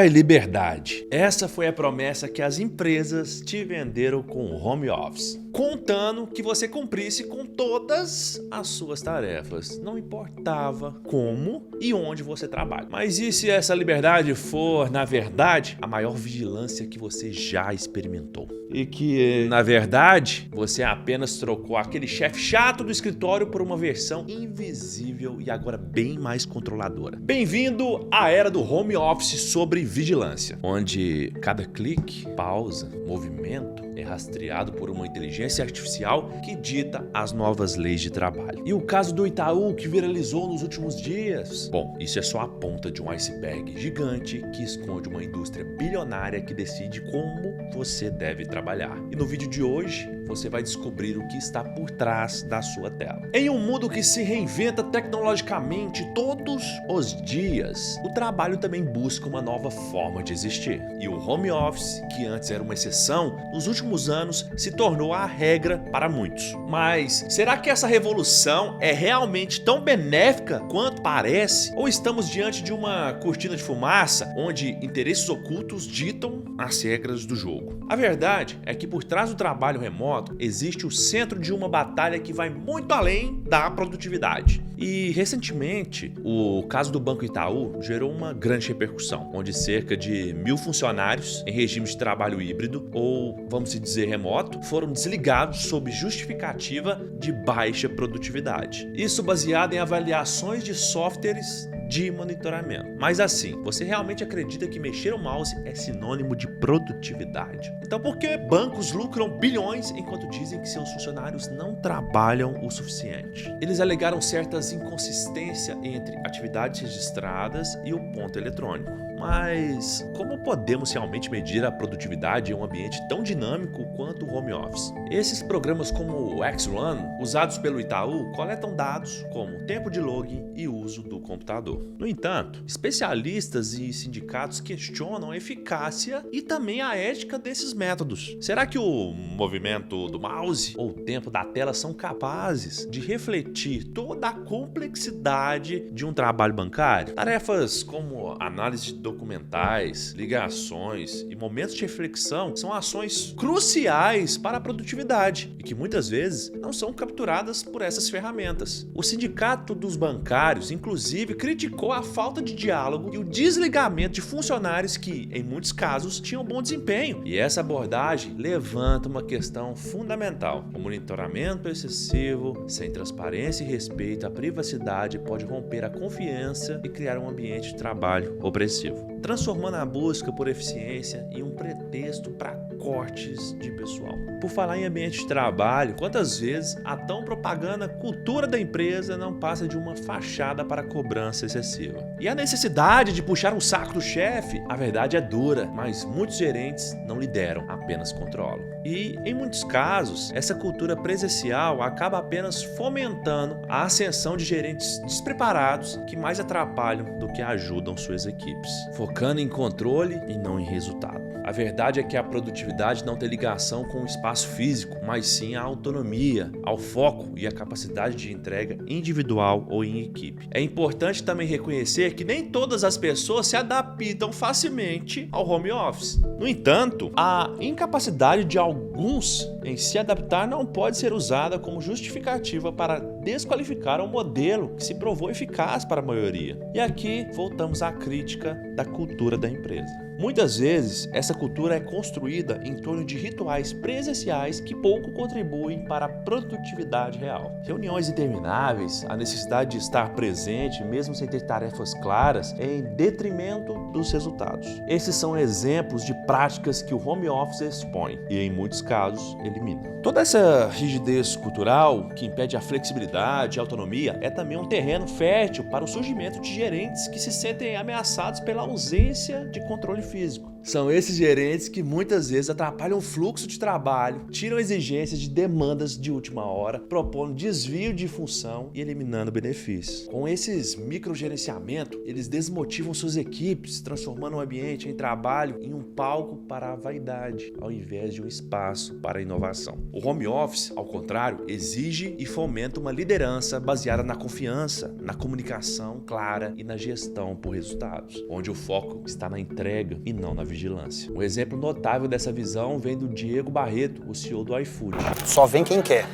Ai, liberdade. Essa foi a promessa que as empresas te venderam com o home office, contando que você cumprisse com todas as suas tarefas, não importava como e onde você trabalha. Mas e se essa liberdade for, na verdade, a maior vigilância que você já experimentou? E que, na verdade, você apenas trocou aquele chefe chato do escritório por uma versão invisível e agora bem mais controladora. Bem-vindo à era do home office sobre vigilância, onde cada clique, pausa, movimento é rastreado por uma inteligência artificial que dita as novas leis de trabalho. E o caso do Itaú, que viralizou nos últimos dias? Bom, isso é só a ponta de um iceberg gigante que esconde uma indústria bilionária que decide como você deve trabalhar. E no vídeo de hoje, você vai descobrir o que está por trás da sua tela. Em um mundo que se reinventa tecnologicamente todos os dias, o trabalho também busca uma nova forma de existir. E o home office, que antes era uma exceção, nos últimos anos se tornou a regra para muitos. Mas será que essa revolução é realmente tão benéfica quanto parece? Ou estamos diante de uma cortina de fumaça onde interesses ocultos ditam as regras do jogo? A verdade é que por trás do trabalho remoto existe o centro de uma batalha que vai muito além da produtividade. E recentemente, o caso do Banco Itaú gerou uma grande repercussão, onde cerca de 1.000 funcionários em regime de trabalho híbrido, ou vamos dizer remoto, foram desligados sob justificativa de baixa produtividade. Isso baseado em avaliações de softwares de monitoramento. Mas assim, você realmente acredita que mexer o mouse é sinônimo de produtividade? Então por que bancos lucram bilhões enquanto dizem que seus funcionários não trabalham o suficiente? Eles alegaram certas inconsistências entre atividades registradas e o ponto eletrônico. Mas como podemos realmente medir a produtividade em um ambiente tão dinâmico quanto o home office? Esses programas como o X-Run, usados pelo Itaú, coletam dados como tempo de login e uso do computador. No entanto, especialistas e sindicatos questionam a eficácia e também a ética desses métodos. Será que o movimento do mouse ou o tempo da tela são capazes de refletir toda a complexidade de um trabalho bancário? Tarefas como análise de documentais, ligações e momentos de reflexão são ações cruciais para a produtividade e que muitas vezes não são capturadas por essas ferramentas. O Sindicato dos Bancários, inclusive, criticou a falta de diálogo e o desligamento de funcionários que, em muitos casos, tinham bom desempenho. E essa abordagem levanta uma questão fundamental. O monitoramento excessivo, sem transparência e respeito à privacidade, pode romper a confiança e criar um ambiente de trabalho opressivo, transformando a busca por eficiência em um pretexto para cortes de pessoal. Por falar em ambiente de trabalho, quantas vezes a tão propaganda cultura da empresa não passa de uma fachada para cobrança excessiva? E a necessidade de puxar um saco do chefe, a verdade é dura, mas muitos gerentes não lideram, apenas controlam. E, em muitos casos, essa cultura presencial acaba apenas fomentando a ascensão de gerentes despreparados que mais atrapalham do que ajudam suas equipes, focando em controle e não em resultado. A verdade é que a produtividade não tem ligação com o espaço físico, mas sim a autonomia, ao foco e a capacidade de entrega individual ou em equipe. É importante também reconhecer que nem todas as pessoas se adaptam facilmente ao home office. No entanto, a incapacidade de alguns em se adaptar não pode ser usada como justificativa para desqualificar um modelo que se provou eficaz para a maioria. E aqui voltamos à crítica da cultura da empresa. Muitas vezes, essa cultura é construída em torno de rituais presenciais que pouco contribuem para a produtividade real. Reuniões intermináveis, a necessidade de estar presente, mesmo sem ter tarefas claras, é em detrimento dos resultados. Esses são exemplos de práticas que o home office expõe e, em muitos casos, elimina. Toda essa rigidez cultural que impede a flexibilidade e a autonomia é também um terreno fértil para o surgimento de gerentes que se sentem ameaçados pela ausência de controle físico. São esses gerentes que muitas vezes atrapalham o fluxo de trabalho, tiram exigências de demandas de última hora, propondo desvio de função e eliminando benefícios. Com esses microgerenciamentos, eles desmotivam suas equipes, transformando o ambiente em trabalho em um palco para a vaidade, ao invés de um espaço para a inovação. O home office, ao contrário, exige e fomenta uma liderança baseada na confiança, na comunicação clara e na gestão por resultados, onde o foco está na entrega e não na vigilância. Um exemplo notável dessa visão vem do Diego Barreto, o CEO do iFood. Só vem quem quer.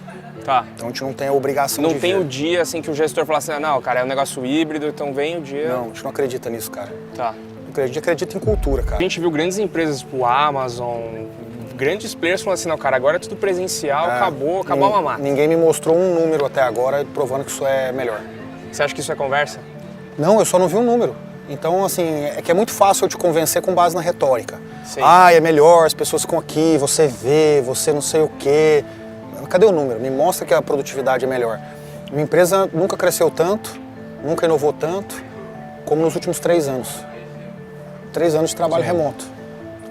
Tá. Então a gente não tem a obrigação de Não tem ver. o dia assim que o gestor fala assim, não, cara, é um negócio híbrido, então vem o dia... Não, a gente não acredita nisso, cara. Tá. A gente acredita em cultura, A cara. gente viu grandes empresas, tipo Amazon, grandes players falando assim, não, cara, agora é tudo presencial, acabou a mamata. Ninguém me mostrou um número até agora provando que isso é melhor. Você acha que isso é conversa? Não, eu só não vi um número. Então, assim, é que é muito fácil eu te convencer com base na retórica. Sim. Ah, é melhor, as pessoas ficam aqui, você vê, você não sei o quê. Cadê o número? Me mostra que a produtividade é melhor. Minha empresa nunca cresceu tanto, nunca inovou tanto, como nos últimos 3 anos. 3 anos de trabalho remoto.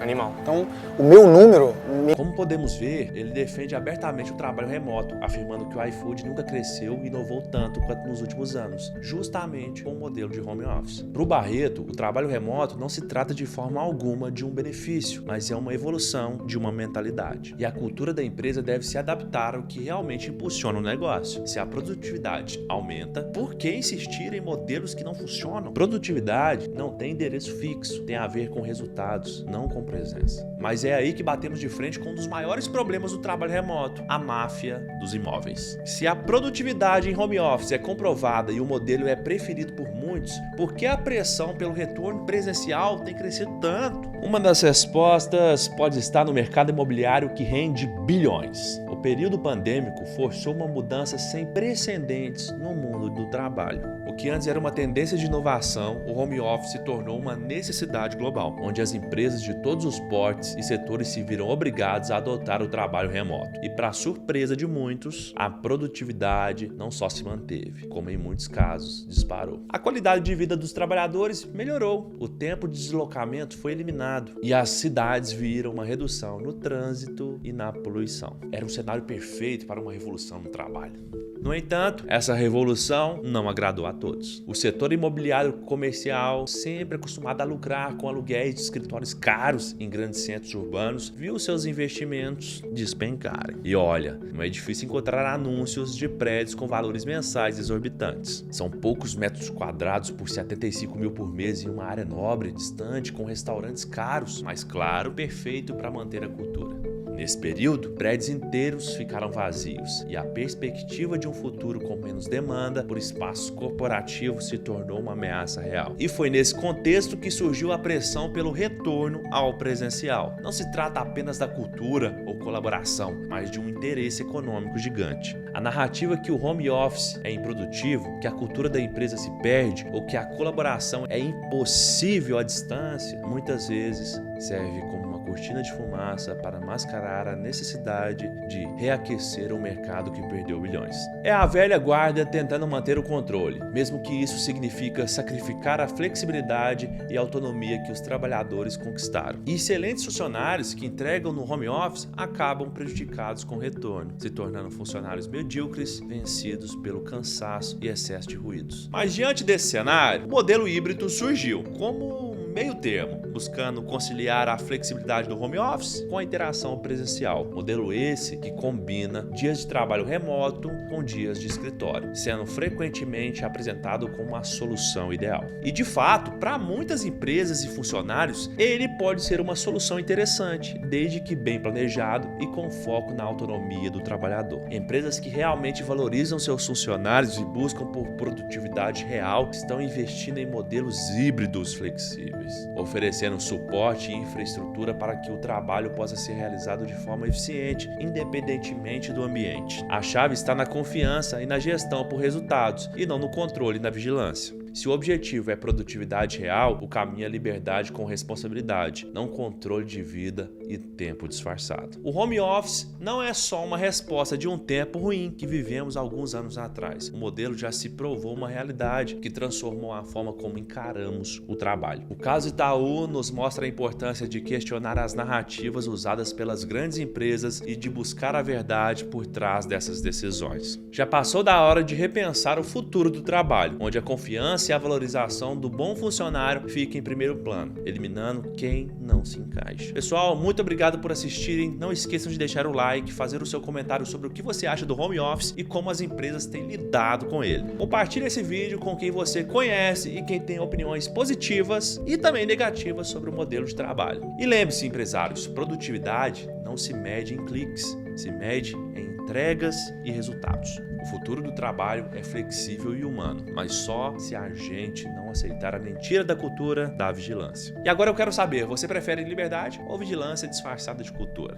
Animal. Então, o meu número... Como podemos ver, ele defende abertamente o trabalho remoto, afirmando que o iFood nunca cresceu e inovou tanto quanto nos últimos anos, justamente com o modelo de home office. Para o Barreto, o trabalho remoto não se trata de forma alguma de um benefício, mas é uma evolução de uma mentalidade. E a cultura da empresa deve se adaptar ao que realmente impulsiona o negócio. Se a produtividade aumenta, por que insistir em modelos que não funcionam? Produtividade não tem endereço fixo, tem a ver com resultados, não com presença. Mas é aí que batemos de frente com um dos maiores problemas do trabalho remoto, a máfia dos imóveis. Se a produtividade em home office é comprovada e o modelo é preferido por muitos, por que a pressão pelo retorno presencial tem crescido tanto? Uma das respostas pode estar no mercado imobiliário que rende bilhões. O período pandêmico forçou uma mudança sem precedentes no mundo do trabalho. O que antes era uma tendência de inovação, o home office se tornou uma necessidade global, onde as empresas de todos os portes e setores se viram obrigados a adotar o trabalho remoto. E, para surpresa de muitos, a produtividade não só se manteve, como em muitos casos disparou. A qualidade de vida dos trabalhadores melhorou, o tempo de deslocamento foi eliminado e as cidades viram uma redução no trânsito e na poluição. Era um cenário perfeito para uma revolução no trabalho. No entanto, essa revolução não agradou a todos. O setor imobiliário comercial, sempre acostumado a lucrar com aluguéis de escritórios caros em grandes centros urbanos, viu seus investimentos despencarem. E olha, não é difícil encontrar anúncios de prédios com valores mensais exorbitantes. São poucos metros quadrados por 75 mil por mês em uma área nobre, distante, com restaurantes caros, mas claro, perfeito para manter a cultura. Nesse período, prédios inteiros ficaram vazios e a perspectiva de um futuro com menos demanda por espaços corporativos se tornou uma ameaça real. E foi nesse contexto que surgiu a pressão pelo retorno ao presencial. Não se trata apenas da cultura ou colaboração, mas de um interesse econômico gigante. A narrativa que o home office é improdutivo, que a cultura da empresa se perde ou que a colaboração é impossível à distância, muitas vezes serve como uma cortina de fumaça para mascarar a necessidade de reaquecer um mercado que perdeu bilhões. É a velha guarda tentando manter o controle, mesmo que isso significa sacrificar a flexibilidade e autonomia que os trabalhadores conquistaram. E excelentes funcionários que entregam no home office acabam prejudicados com o retorno, se tornando funcionários medíocres, vencidos pelo cansaço e excesso de ruídos. Mas diante desse cenário, o modelo híbrido surgiu como meio termo, buscando conciliar a flexibilidade do home office com a interação presencial. Modelo esse que combina dias de trabalho remoto com dias de escritório, sendo frequentemente apresentado como uma solução ideal. E de fato, para muitas empresas e funcionários, ele pode ser uma solução interessante, desde que bem planejado e com foco na autonomia do trabalhador. Empresas que realmente valorizam seus funcionários e buscam por produtividade real estão investindo em modelos híbridos flexíveis, oferecendo suporte e infraestrutura para que o trabalho possa ser realizado de forma eficiente, independentemente do ambiente. A chave está na confiança e na gestão por resultados, e não no controle e na vigilância. Se o objetivo é produtividade real, o caminho é liberdade com responsabilidade, não controle de vida e tempo disfarçado. O home office não é só uma resposta de um tempo ruim que vivemos alguns anos atrás. O modelo já se provou uma realidade que transformou a forma como encaramos o trabalho. O caso Itaú nos mostra a importância de questionar as narrativas usadas pelas grandes empresas e de buscar a verdade por trás dessas decisões. Já passou da hora de repensar o futuro do trabalho, onde a confiança e a valorização do bom funcionário fica em primeiro plano, eliminando quem não se encaixa. Pessoal, muito obrigado por assistirem. Não esqueçam de deixar o like, fazer o seu comentário sobre o que você acha do home office e como as empresas têm lidado com ele. Compartilhe esse vídeo com quem você conhece e quem tem opiniões positivas e também negativas sobre o modelo de trabalho. E lembre-se, empresários, produtividade não se mede em cliques, se mede em entregas e resultados. O futuro do trabalho é flexível e humano, mas só se a gente não aceitar a mentira da cultura da vigilância. E agora eu quero saber, você prefere liberdade ou vigilância disfarçada de cultura?